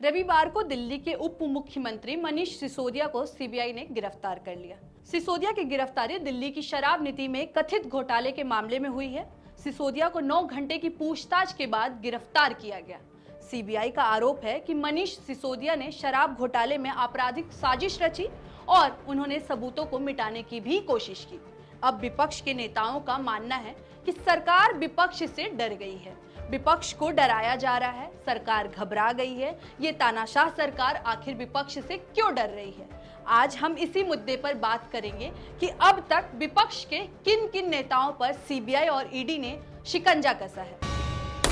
रविवार को दिल्ली के उप मुख्यमंत्री मनीष सिसोदिया को सीबीआई ने गिरफ्तार कर लिया। सिसोदिया की गिरफ्तारी दिल्ली की शराब नीति में कथित घोटाले के मामले में हुई है। सिसोदिया को 9 घंटे की पूछताछ के बाद गिरफ्तार किया गया। सीबीआई का आरोप है कि मनीष सिसोदिया ने शराब घोटाले में आपराधिक साजिश रची और उन्होंने सबूतों को मिटाने की भी कोशिश की। अब विपक्ष के नेताओं का मानना है कि सरकार विपक्ष से डर गई है, विपक्ष को डराया जा रहा है, सरकार घबरा गई है। ये तानाशाह सरकार आखिर विपक्ष से क्यों डर रही है? आज हम इसी मुद्दे पर बात करेंगे कि अब तक विपक्ष के किन किन नेताओं पर सीबीआई और ईडी ने शिकंजा कसा है।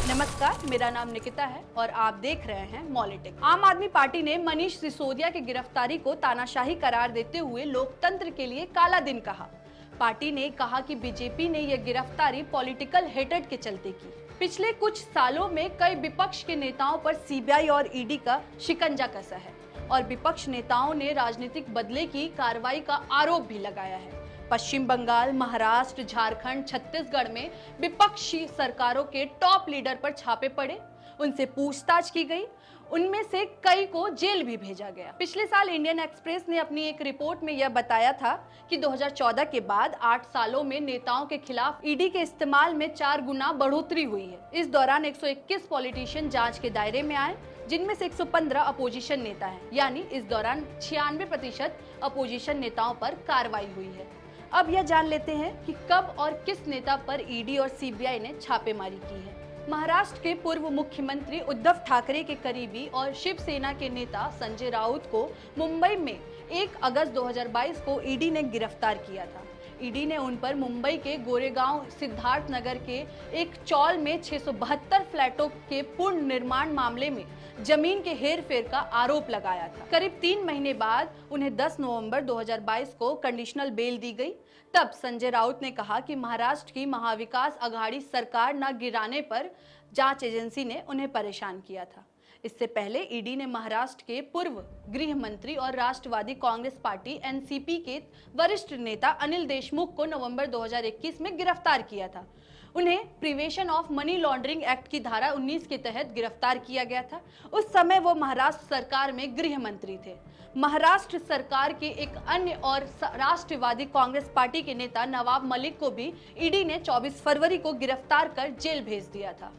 नमस्कार, मेरा नाम निकिता है और आप देख रहे हैं मॉलिटिक। आम आदमी पार्टी ने मनीष सिसोदिया की गिरफ्तारी को तानाशाही करार देते हुए लोकतंत्र के लिए काला दिन कहा। पार्टी ने कहा कि बीजेपी ने यह गिरफ्तारी पॉलिटिकल हेटेड के चलते की। पिछले कुछ सालों में कई विपक्ष के नेताओं पर सीबीआई और ईडी का शिकंजा कसा है और विपक्ष नेताओं ने राजनीतिक बदले की कार्रवाई का आरोप भी लगाया है। पश्चिम बंगाल, महाराष्ट्र, झारखंड, छत्तीसगढ़ में विपक्षी सरकारों के टॉप लीडर पर छापे पड़े, उनसे पूछताछ की गई, उनमें से कई को जेल भी भेजा गया। पिछले साल इंडियन एक्सप्रेस ने अपनी एक रिपोर्ट में यह बताया था कि 2014 के बाद 8 सालों में नेताओं के खिलाफ ईडी के इस्तेमाल में 4 गुना बढ़ोतरी हुई है। इस दौरान 121 पॉलिटिशियन जांच के दायरे में आए, जिनमें से 115 अपोजिशन नेता हैं। यानी इस दौरान 96% अपोजिशन नेताओं पर कार्रवाई हुई है। अब यह जान लेते हैं कि कब और किस नेता पर ईडी और सीबीआई ने छापेमारी की है। महाराष्ट्र के पूर्व मुख्यमंत्री उद्धव ठाकरे के करीबी और शिवसेना के नेता संजय राउत को मुंबई में 1 अगस्त 2022 को ईडी ने गिरफ्तार किया था। ईडी ने उन पर मुंबई के गोरेगांव सिद्धार्थ नगर के एक चौल में 672 फ्लैटों के पूर्ण निर्माण मामले में जमीन के हेरफेर का आरोप लगाया था। करीब 3 महीने बाद उन्हें 10 नवंबर 2022 को कंडीशनल बेल दी गई। तब संजय राउत ने कहा कि महाराष्ट्र की महाविकास अघाड़ी सरकार न गिराने पर जांच एजेंसी ने उन्हें परेशान किया था। इससे पहले ईडी ने महाराष्ट्र के पूर्व गृह मंत्री और राष्ट्रवादी कांग्रेस पार्टी एनसीपी के वरिष्ठ नेता अनिल देशमुख को नवंबर 2021 में गिरफ्तार किया था। उन्हें prevention of money laundering act की धारा 19 के तहत गिरफ्तार किया गया था। उस समय वो महाराष्ट्र सरकार में गृह मंत्री थे। महाराष्ट्र सरकार के एक अन्य और राष्ट्रवादी कांग्रेस पार्टी के नेता नवाब मलिक को भी ईडी ने 24 फरवरी को गिरफ्तार कर जेल भेज दिया था।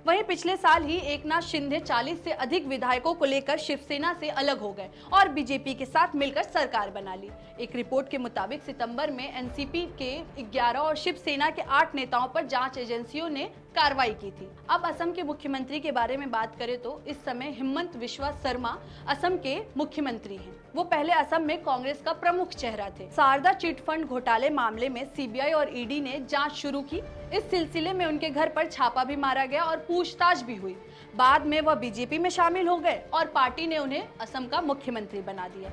वहीं पिछले साल ही एकनाथ शिंदे 40 से अधिक विधायकों को लेकर शिवसेना से अलग हो गए और बीजेपी के साथ मिलकर सरकार बना ली। एक रिपोर्ट के मुताबिक सितंबर में एनसीपी के 11 और शिवसेना के 8 नेताओं पर जांच एजेंसियों ने कार्रवाई की थी। अब असम के मुख्यमंत्री के बारे में बात करें तो इस समय हिमंत बिस्वा शर्मा असम के मुख्यमंत्री हैं। वो पहले असम में कांग्रेस का प्रमुख चेहरा थे। शारदा चिट फंड घोटाले मामले में सीबीआई और ईडी ने जांच शुरू की। इस सिलसिले में उनके घर पर छापा भी मारा गया और पूछताछ भी हुई। बाद में वह बीजेपी में शामिल हो गए और पार्टी ने उन्हें असम का मुख्यमंत्री बना दिया।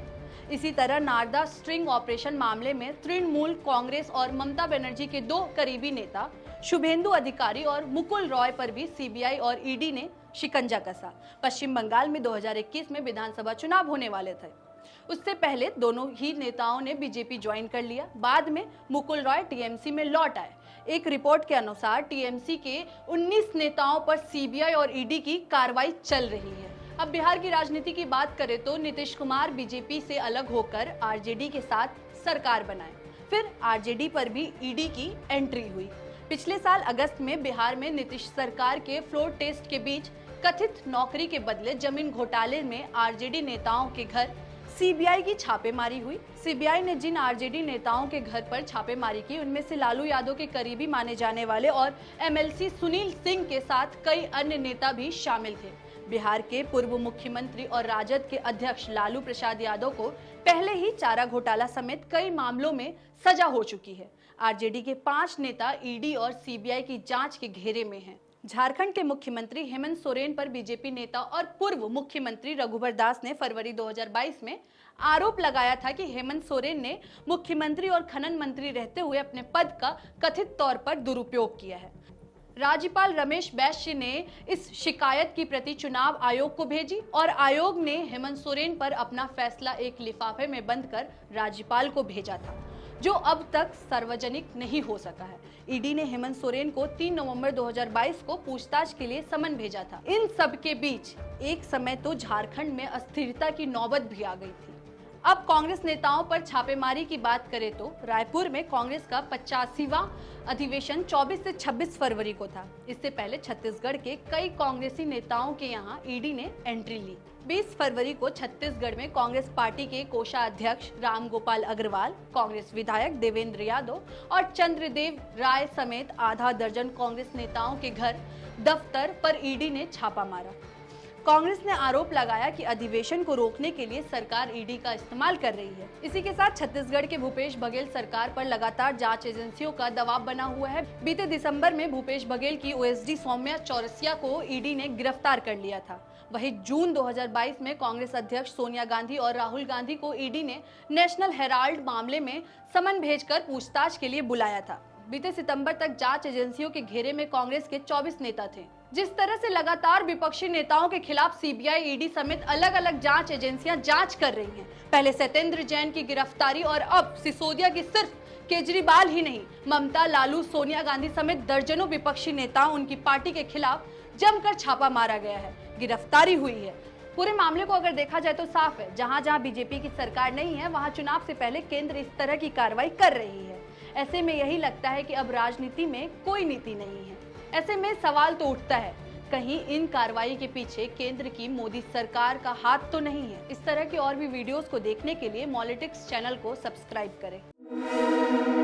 इसी तरह नारदा स्ट्रिंग ऑपरेशन मामले में तृणमूल कांग्रेस और ममता बनर्जी के 2 करीबी नेता शुभेंदु अधिकारी और मुकुल रॉय पर भी सीबीआई और ईडी ने शिकंजा कसा। पश्चिम बंगाल में 2021 में विधानसभा चुनाव होने वाले थे। उससे पहले दोनों ही नेताओं ने बीजेपी ज्वाइन कर लिया। बाद में मुकुल रॉय टीएमसी में लौट आए। एक रिपोर्ट के अनुसार टीएमसी के 19 नेताओं पर सीबीआई और ईडी की कार्रवाई चल रही है। अब बिहार की राजनीति की बात करें तो नीतीश कुमार बीजेपी से अलग होकर आरजेडी के साथ सरकार बनाए। फिर आरजेडी पर भी ईडी की एंट्री हुई। पिछले साल अगस्त में बिहार में नीतीश सरकार के फ्लोर टेस्ट के बीच कथित नौकरी के बदले जमीन घोटाले में आरजेडी नेताओं के घर सीबीआई की छापेमारी हुई। सीबीआई ने जिन आरजेडी नेताओं के घर पर छापेमारी की, उनमें से लालू यादव के करीबी माने जाने वाले और एमएलसी सुनील सिंह के साथ कई अन्य नेता भी शामिल थे। बिहार के पूर्व मुख्यमंत्री और राजद के अध्यक्ष लालू प्रसाद यादव को पहले ही चारा घोटाला समेत कई मामलों में सजा हो चुकी है। आरजेडी के 5 नेता ईडी और सीबीआई की जांच के घेरे में हैं। झारखंड के मुख्यमंत्री हेमंत सोरेन पर बीजेपी नेता और पूर्व मुख्यमंत्री रघुवर दास ने फरवरी 2022 में आरोप लगाया था कि हेमंत सोरेन ने मुख्यमंत्री और खनन मंत्री रहते हुए अपने पद का कथित तौर पर दुरुपयोग किया है। राज्यपाल रमेश बैस ने इस शिकायत की प्रति चुनाव आयोग को भेजी और आयोग ने हेमंत सोरेन पर अपना फैसला एक लिफाफे में बंद कर राज्यपाल को भेजा था। जो अब तक सार्वजनिक नहीं हो सका है। ईडी ने हेमंत सोरेन को 3 नवंबर 2022 को पूछताछ के लिए समन भेजा था। इन सब के बीच एक समय तो झारखंड में अस्थिरता की नौबत भी आ गई थी। अब कांग्रेस नेताओं पर छापेमारी की बात करें तो रायपुर में कांग्रेस का 85वां अधिवेशन 24 से 26 फरवरी को था। इससे पहले छत्तीसगढ़ के कई कांग्रेसी नेताओं के यहां ईडी ने एंट्री ली। 20 फरवरी को छत्तीसगढ़ में कांग्रेस पार्टी के कोषाध्यक्ष रामगोपाल अग्रवाल, कांग्रेस विधायक देवेंद्र यादव और चंद्रदेव राय समेत आधा दर्जन कांग्रेस नेताओं के घर दफ्तर पर ईडी ने छापा मारा। कांग्रेस ने आरोप लगाया कि अधिवेशन को रोकने के लिए सरकार ईडी का इस्तेमाल कर रही है। इसी के साथ छत्तीसगढ़ के भूपेश बघेल सरकार पर लगातार जांच एजेंसियों का दबाव बना हुआ है। बीते दिसंबर में भूपेश बघेल की ओएसडी सौम्या चौरसिया को ईडी ने गिरफ्तार कर लिया था। वहीं जून 2022 में कांग्रेस अध्यक्ष सोनिया गांधी और राहुल गांधी को ईडी ने नेशनल हेराल्ड मामले में समन भेजकर पूछताछ के लिए बुलाया था। बीते सितंबर तक जांच एजेंसियों के घेरे में कांग्रेस के 24 नेता थे। जिस तरह से लगातार विपक्षी नेताओं के खिलाफ सीबीआई, ईडी समेत अलग अलग जांच एजेंसियां जांच कर रही हैं। पहले सत्येंद्र जैन की गिरफ्तारी और अब सिसोदिया की सिर्फ केजरीवाल ही नहीं, ममता, लालू, सोनिया गांधी समेत दर्जनों विपक्षी नेताओं, उनकी पार्टी के खिलाफ जमकर छापा मारा गया है, गिरफ्तारी हुई है। पूरे मामले को अगर देखा जाए तो साफ है, जहां जहां बीजेपी की सरकार नहीं है वहां चुनाव से पहले केंद्र इस तरह की कार्रवाई कर रही है। ऐसे में यही लगता है कि अब राजनीति में कोई नीति नहीं है। ऐसे में सवाल तो उठता है, कहीं इन कार्रवाई के पीछे केंद्र की मोदी सरकार का हाथ तो नहीं है। इस तरह की और भी वीडियोस को देखने के लिए मॉलिटिक्स चैनल को सब्सक्राइब करें।